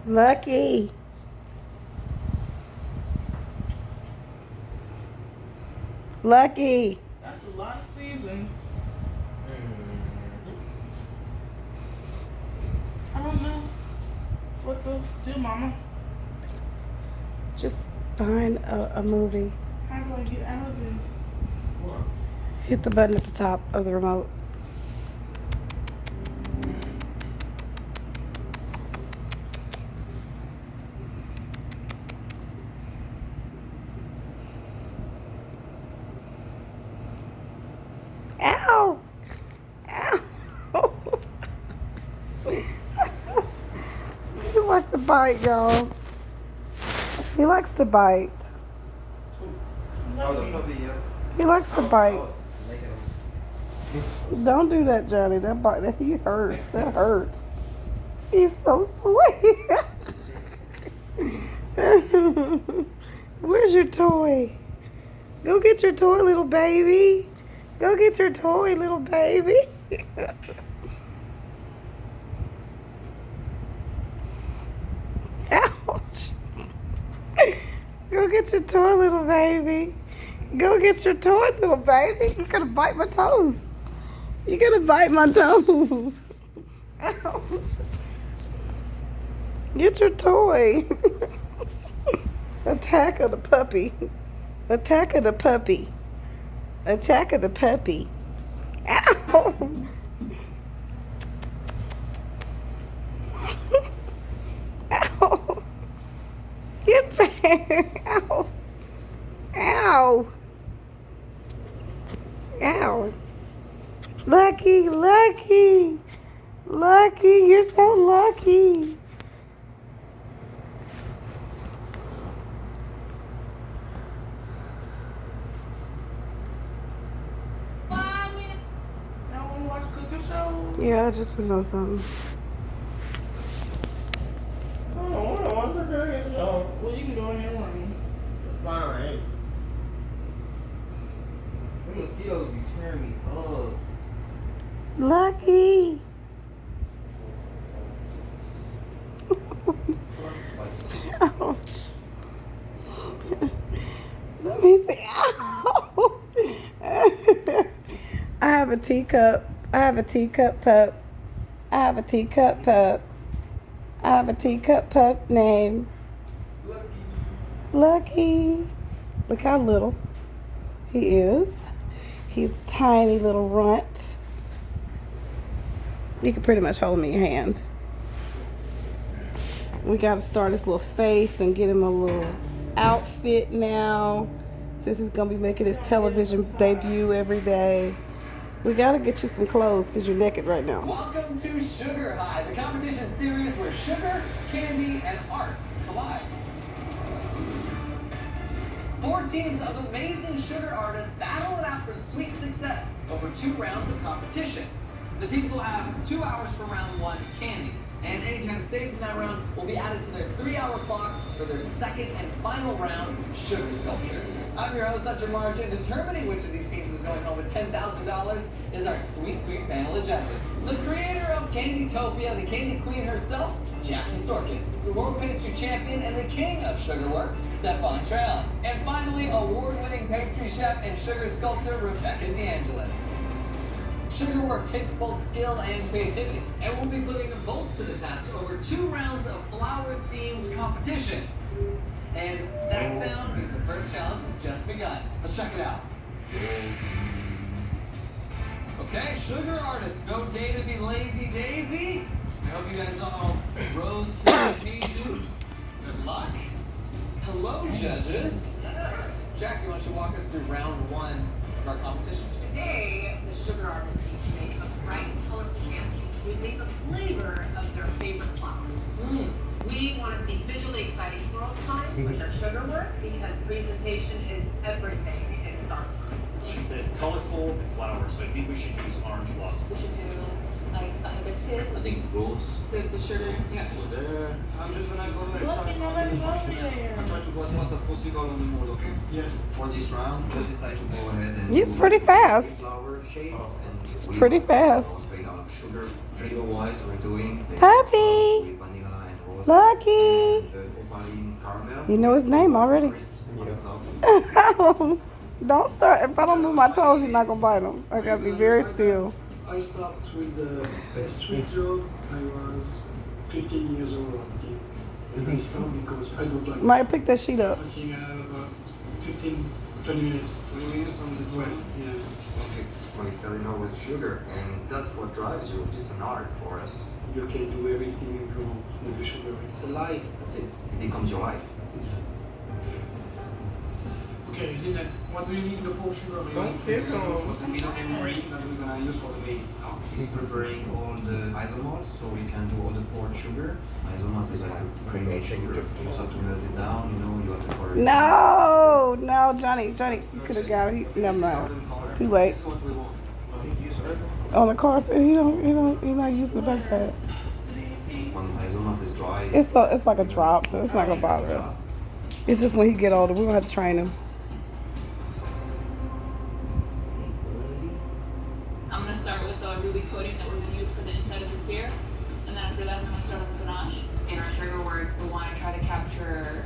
Lucky. Lucky. That's a lot of seasons. I don't know what to do, Mama. Just find a movie. How do I get out of this? Hit the button at the top of the remote. Ow! Ow! He likes to bite, y'all. He likes to bite. Oh, the puppy, yeah. He likes to I bite. was making him. Don't do that, Johnny. That bite, he hurts. That hurts. He's so sweet. Where's your toy? Go get your toy, little baby. Go get your toy, little baby. Ouch. Go get your toy, little baby. Go get your toy, little baby. You're gonna bite my toes. You're gonna bite my toes. Ouch. Get your toy. Attack of the puppy. Attack of the puppy. Attack of the puppy. Ow. Ow. Get back. Ow. Ow. Ow. Lucky, Lucky. Lucky, you're so lucky. Y'all want to watch cooking show? Yeah, I just put on something. Well, you can go in your room. Fine. Them mosquitoes be tearing me up. Lucky. Ouch. Let me see. Ow. I have a teacup. I have a teacup pup. I have a teacup pup. I have a teacup pup named Lucky. Look how little he is. He's a tiny little runt. You can pretty much hold him in your hand. We got to start his little face and get him a little outfit now. Since he's going to be making his television debut every day. We got to get you some clothes because you're naked right now. Welcome to Sugar High, the competition series where sugar, candy, and art collide. 4 teams of amazing sugar artists battle it out for sweet success over 2 rounds of competition. The teams will have 2 hours for round 1 candy, and any time saved in that round will be added to their 3-hour clock for their second and final round, sugar sculpture. I'm your host, Dr. March, and determining which of these teams is going home with $10,000 is our sweet, sweet panel of judges. The creator of Candytopia, the candy queen herself, Jackie Sorkin. The world pastry champion and the king of sugar work, Stefan Trail. And finally, award-winning pastry chef and sugar sculptor, Rebecca DeAngelis. Sugar work takes both skill and creativity, and we'll be putting both to the test over 2 rounds of flower-themed competition. And that sound means the first challenge has just begun. Let's check it out. Okay, sugar artists, no day to be lazy daisy. I hope you guys all rose to the occasion. Good luck. Hello, judges. Jackie, why don't you walk us through round 1 of our competition? Today, the sugar artists need to make a bright, colorful candy using the flavor of their favorite flower. We want to see visually exciting floral designs with their sugar work because presentation is everything in its art. She said colorful and flowers, so I think we should use orange blossom. We should do like a hibiscus. I think rose. So it's the sugar. Yeah. Over there. I'm just gonna go there. Look, you already go there. I try to go as fast as possible on the mold, okay? Yes. For this round, just decide to go ahead and He's do pretty fast. flower shape and He's we pretty are fast. made out of sugar. Flavor-wise, we're doing the Puppy. with vanilla and rose Lucky. the opaline caramel. You know his name already. Crisps on top. Don't start. If I don't move my toes, he's not gonna bite them. I gotta be very still. I started with the pastry job. I was 15 years old, I think. And I stopped because I don't like Might pick that sheet up. working 15, 20 minutes. 20 minutes on this Well, one. yeah. Okay. Well, you fell in love with sugar, and that's what drives you. It's an art for us. You can do everything you want with the sugar. It's a life. That's it. It becomes your life. Okay, Dylan, what do you need the pour sugar? Don't kick For him. the middle memory that we're gonna use for the base now is preparing all the isomalt, so we can do all the poured sugar. Isomalt is like a pre-made sugar. You just have to melt it down. You know, you have to pour it. No, Johnny, you could have got it. Never mind. Golden color. Too late. This is what we want. On the carpet, he's not using the backpack. When isomalt is dry, It's like a drop, so it's not gonna bother us. It's just when he get older, we're gonna have to train him. I'm going to start with the ruby coating that we're going to use for the inside of the sphere. And then after that, I'm going to start on the ganache. In our sugar work, we want to try to capture